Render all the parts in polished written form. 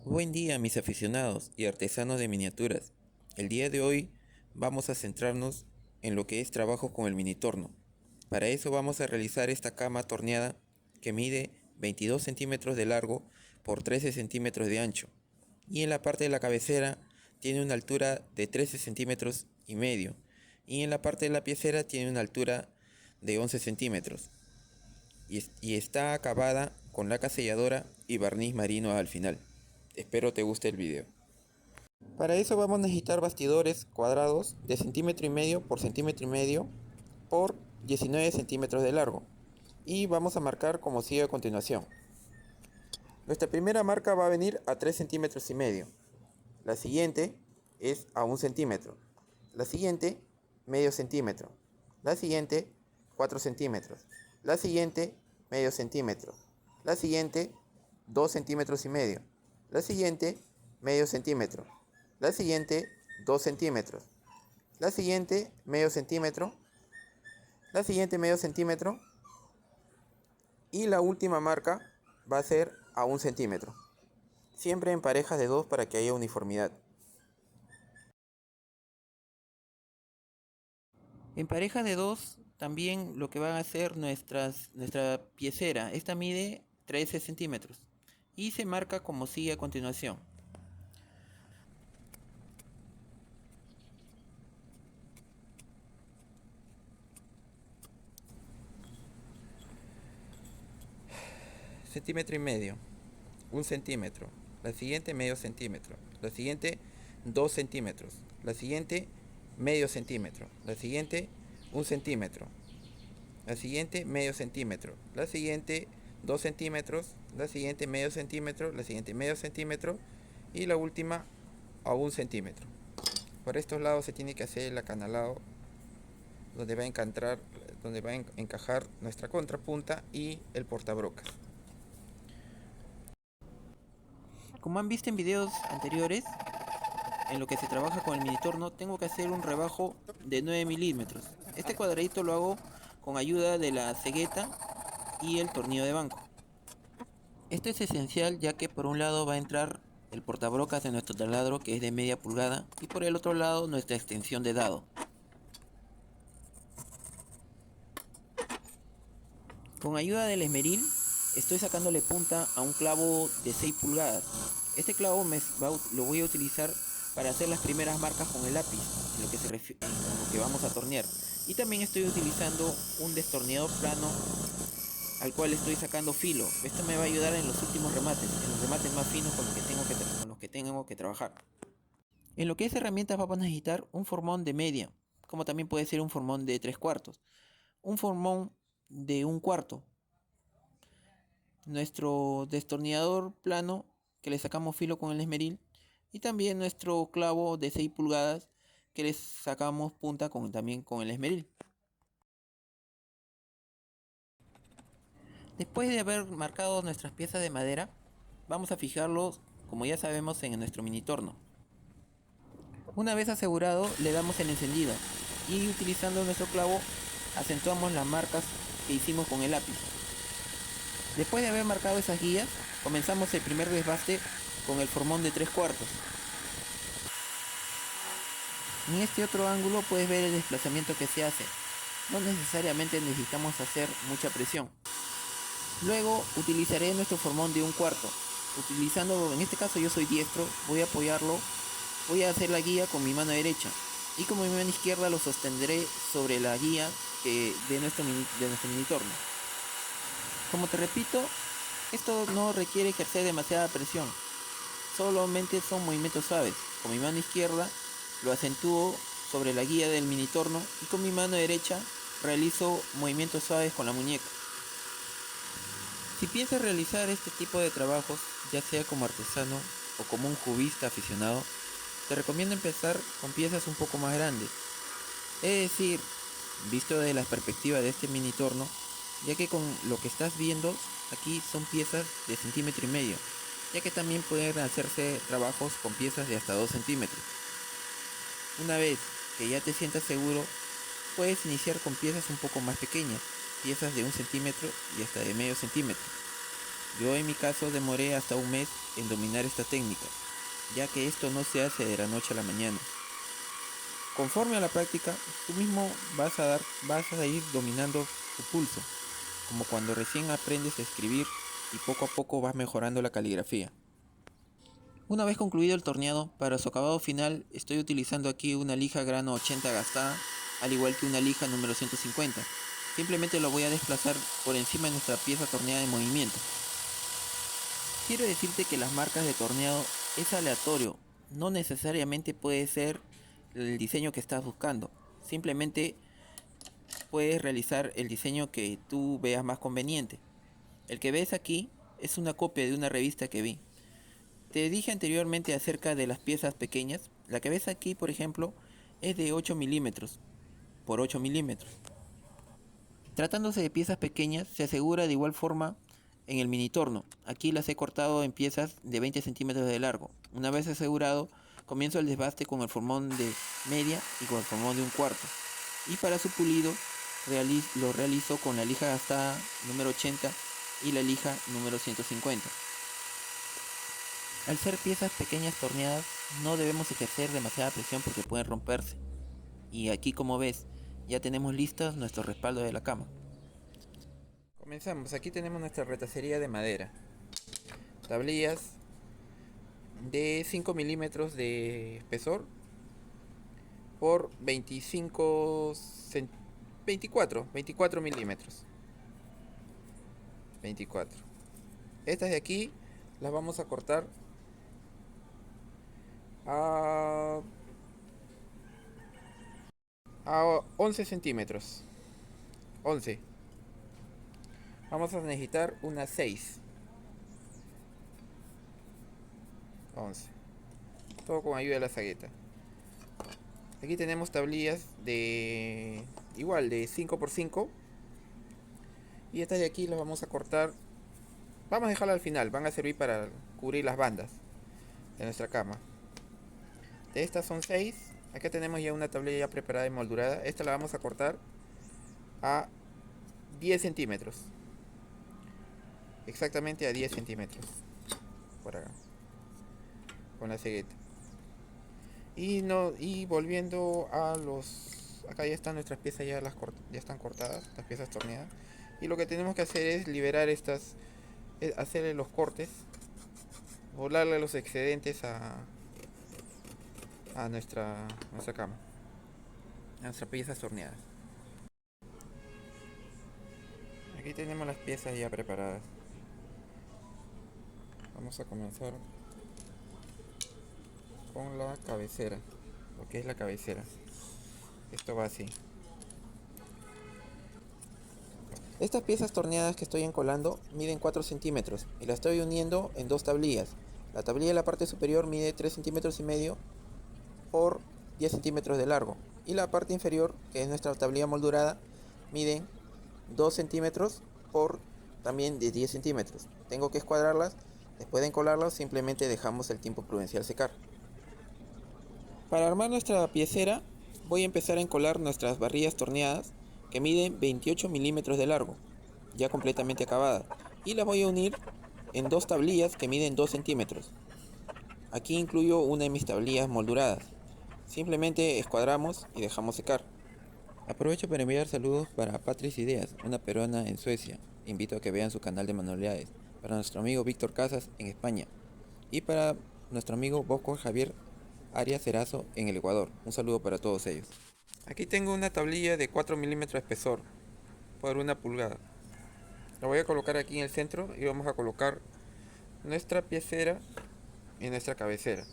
Buen día mis aficionados y artesanos de miniaturas. El día de hoy vamos a centrarnos en lo que es trabajo con el mini torno. Para eso vamos a realizar esta cama torneada que mide 22 centímetros de largo por 13 centímetros de ancho. Y en la parte de la cabecera tiene una altura de 13 centímetros y medio. Y en la parte de la piecera tiene una altura de 11 centímetros. Y está acabada con laca selladora y barniz marino al final. Espero te guste el video. Para eso vamos a necesitar bastidores cuadrados de centímetro y medio por centímetro y medio por 19 centímetros de largo. Y vamos a marcar como sigue a continuación. Nuestra primera marca va a venir a 3 centímetros y medio. La siguiente es a 1 centímetro. La siguiente, medio centímetro. La siguiente, 4 centímetros. La siguiente, medio centímetro. La siguiente, 2 centímetros y medio. La siguiente, medio centímetro. La siguiente, 2 centímetros. La siguiente, medio centímetro. La siguiente, medio centímetro. Y la última marca va a ser a 1 centímetro. Siempre en parejas de 2 para que haya uniformidad. En pareja de 2 también lo que van a hacer nuestra piecera. Esta mide 13 centímetros y se marca como sigue a continuación. Centímetro y medio, 1 centímetro, la siguiente medio centímetro, la siguiente 2 centímetros, la siguiente medio centímetro, la siguiente 1 centímetro, la siguiente medio centímetro, la siguiente 2 centímetros, la siguiente medio centímetro, la siguiente medio centímetro y la última a 1 centímetro. Por estos lados se tiene que hacer el acanalado donde va a encajar nuestra contrapunta y el portabrocas. Como han visto en videos anteriores, en lo que se trabaja con el mini torno, tengo que hacer un rebajo de 9 milímetros. Este cuadradito lo hago con ayuda de la cegueta y el tornillo de banco. Esto es esencial ya que por un lado va a entrar el portabrocas de nuestro taladro, que es de media pulgada, y por el otro lado nuestra extensión de dado. Con ayuda del esmeril estoy sacándole punta a un clavo de 6 pulgadas. Este clavo lo voy a utilizar para hacer las primeras marcas con el lápiz, en lo que vamos a tornear. Y también estoy utilizando un destornillador plano al cual estoy sacando filo. Esto me va a ayudar en los últimos remates, en los remates más finos con los que tengo que trabajar. En lo que es herramientas vamos a necesitar un formón de media, como también puede ser un formón de 3/4, un formón de 1/4, nuestro destornillador plano que le sacamos filo con el esmeril y también nuestro clavo de 6 pulgadas que le sacamos punta también con el esmeril. Después de haber marcado nuestras piezas de madera, vamos a fijarlos, como ya sabemos, en nuestro mini torno. Una vez asegurado, le damos el encendido y utilizando nuestro clavo acentuamos las marcas que hicimos con el lápiz. Después de haber marcado esas guías, comenzamos el primer desbaste con el formón de 3/4. En este otro ángulo puedes ver el desplazamiento que se hace. No necesariamente necesitamos hacer mucha presión. Luego utilizaré nuestro formón de 1/4. Utilizando, en este caso yo soy diestro, voy a hacer la guía con mi mano derecha. Y con mi mano izquierda lo sostendré sobre la guía de nuestro mini torno. Como te repito, esto no requiere ejercer demasiada presión. Solamente son movimientos suaves. Con mi mano izquierda lo acentúo sobre la guía del mini torno y con mi mano derecha realizo movimientos suaves con la muñeca. Si piensas realizar este tipo de trabajos, ya sea como artesano o como un cubista aficionado, te recomiendo empezar con piezas un poco más grandes. Es decir, visto desde la perspectiva de este mini torno, ya que con lo que estás viendo aquí son piezas de centímetro y medio, ya que también pueden hacerse trabajos con piezas de hasta 2 centímetros. Una vez que ya te sientas seguro, puedes iniciar con piezas un poco más pequeñas, piezas de 1 centímetro y hasta de medio centímetro. Yo en mi caso demoré hasta un mes en dominar esta técnica, ya que esto no se hace de la noche a la mañana. Conforme a la práctica, tú mismo vas a ir dominando tu pulso, como cuando recién aprendes a escribir y poco a poco vas mejorando la caligrafía. Una vez concluido el torneado, para su acabado final estoy utilizando aquí una lija grano 80 gastada, al igual que una lija número 150. Simplemente lo voy a desplazar por encima de nuestra pieza torneada en movimiento. Quiero decirte que las marcas de torneado es aleatorio, no necesariamente puede ser el diseño que estás buscando. Simplemente puedes realizar el diseño que tú veas más conveniente. El que ves aquí es una copia de una revista que vi. Te dije anteriormente acerca de las piezas pequeñas. La que ves aquí, por ejemplo, es de 8 milímetros por 8 milímetros. Tratándose de piezas pequeñas, se asegura de igual forma en el mini torno. Aquí las he cortado en piezas de 20 centímetros de largo. Una vez asegurado, comienzo el desbaste con el formón de media y con el formón de un cuarto. Y para su pulido lo realizo con la lija gastada número 80 y la lija número 150. Al ser piezas pequeñas torneadas, no debemos ejercer demasiada presión porque pueden romperse. Y aquí, como ves, ya tenemos listos nuestros respaldos de la cama. Comenzamos. Aquí tenemos nuestra retacería de madera. Tablillas de 5 milímetros de espesor por 24 milímetros. 24. Estas de aquí las vamos a cortar a 11 centímetros. 11. Vamos a necesitar unas 6. 11. Todo con ayuda de la sagueta. Aquí tenemos tablillas de igual de 5 por 5. Y estas de aquí las vamos a cortar. Vamos a dejarlas al final. Van a servir para cubrir las bandas de nuestra cama. De estas son 6. Acá tenemos ya una tablilla ya preparada y moldurada. Esta la vamos a cortar a 10 centímetros. Exactamente a 10 centímetros. Por acá. Con la cegueta. Y volviendo a los... Acá ya están nuestras piezas, ya están cortadas, las piezas torneadas. Y lo que tenemos que hacer es liberar estas, hacerle los cortes, volarle los excedentes a nuestra cama, a nuestras piezas torneadas. Aquí tenemos las piezas ya preparadas. Vamos a comenzar con la cabecera, lo que es la cabecera. Esto va así. Estas piezas torneadas que estoy encolando miden 4 centímetros y las estoy uniendo en dos tablillas. La tablilla de la parte superior mide 3 centímetros y medio por 10 centímetros de largo y la parte inferior, que es nuestra tablilla moldurada, mide 2 centímetros por también de 10 centímetros. Tengo que escuadrarlas. Después de encolarlas simplemente dejamos el tiempo prudencial secar. Para armar nuestra piecera voy a empezar a encolar nuestras barrillas torneadas que miden 28 milímetros de largo, ya completamente acabadas, y las voy a unir en dos tablillas que miden 2 centímetros. Aquí incluyo una de mis tablillas molduradas. Simplemente escuadramos y dejamos secar. Aprovecho para enviar saludos para Patrice Ideas, una peruana en Suecia. Invito a que vean su canal de manualidades. Para nuestro amigo Víctor Casas en España. Y para nuestro amigo Bosco Javier Arias Cerazo en el Ecuador. Un saludo para todos ellos. Aquí tengo una tablilla de 4 milímetros de espesor por 1 pulgada. La voy a colocar aquí en el centro y vamos a colocar nuestra piecera en nuestra cabecera.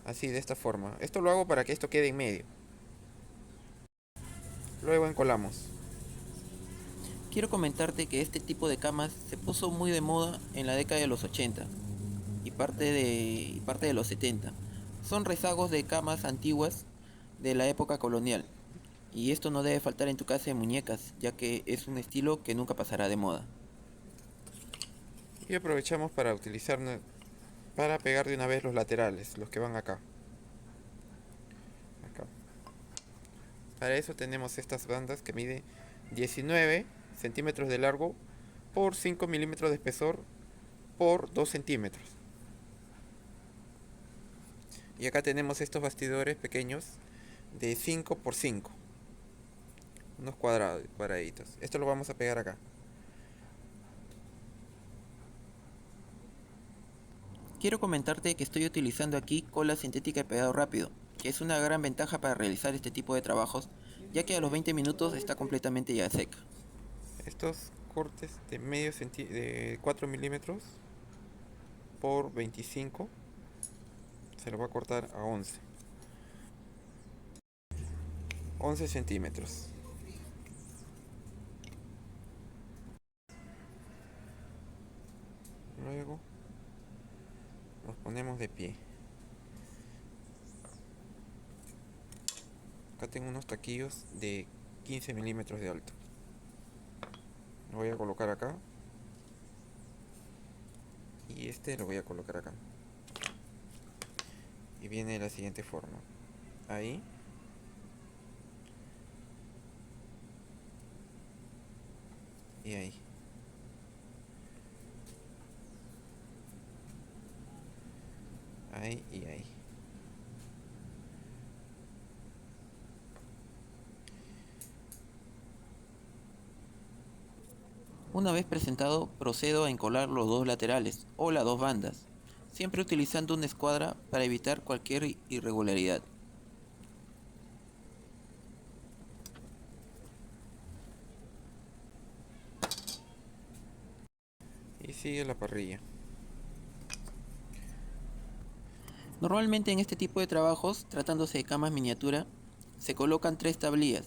Así, de esta forma. Esto lo hago para que esto quede en medio. Luego encolamos. Quiero comentarte que este tipo de camas se puso muy de moda en la década de los 80 y parte de los 70. Son rezagos de camas antiguas de la época colonial. Y esto no debe faltar en tu casa de muñecas, ya que es un estilo que nunca pasará de moda. Y aprovechamos para para pegar de una vez los laterales, los que van acá. Para eso tenemos estas bandas que miden 19 centímetros de largo por 5 milímetros de espesor por 2 centímetros. Y acá tenemos estos bastidores pequeños de 5 por 5, unos cuadraditos. Esto lo vamos a pegar acá. Quiero comentarte que estoy utilizando aquí cola sintética de pegado rápido, que es una gran ventaja para realizar este tipo de trabajos, ya que a los 20 minutos está completamente ya seca. Estos cortes de 4 milímetros por 25 se lo voy a cortar a 11 centímetros. Luego nos ponemos de pie. Acá tengo unos taquillos de 15 milímetros de alto. Lo voy a colocar acá. Y este lo voy a colocar acá. Y viene de la siguiente forma. Ahí. Y ahí. Ahí y ahí. Una vez presentado, procedo a encolar los dos laterales o las dos bandas, siempre utilizando una escuadra para evitar cualquier irregularidad. Y sigue la parrilla. Normalmente en este tipo de trabajos, tratándose de camas miniatura, se colocan 3 tablillas,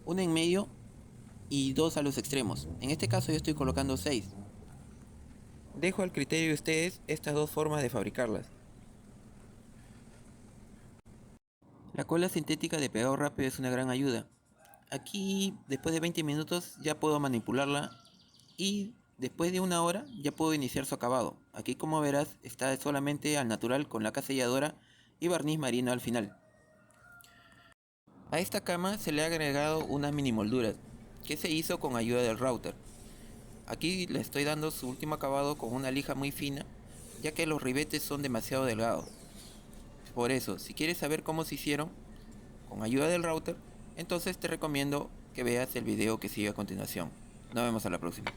una en medio y 2 a los extremos. En este caso yo estoy colocando 6. Dejo al criterio de ustedes estas dos formas de fabricarlas. La cola sintética de pegado rápido es una gran ayuda. Aquí, después de 20 minutos, ya puedo manipularla y después de una hora ya puedo iniciar su acabado. Aquí, como verás, está solamente al natural con laca selladora y barniz marino al final. A esta cama se le ha agregado unas mini molduras que se hizo con ayuda del router. Aquí le estoy dando su último acabado con una lija muy fina, ya que los ribetes son demasiado delgados. Por eso, si quieres saber cómo se hicieron con ayuda del router, entonces te recomiendo que veas el video que sigue a continuación. Nos vemos a la próxima.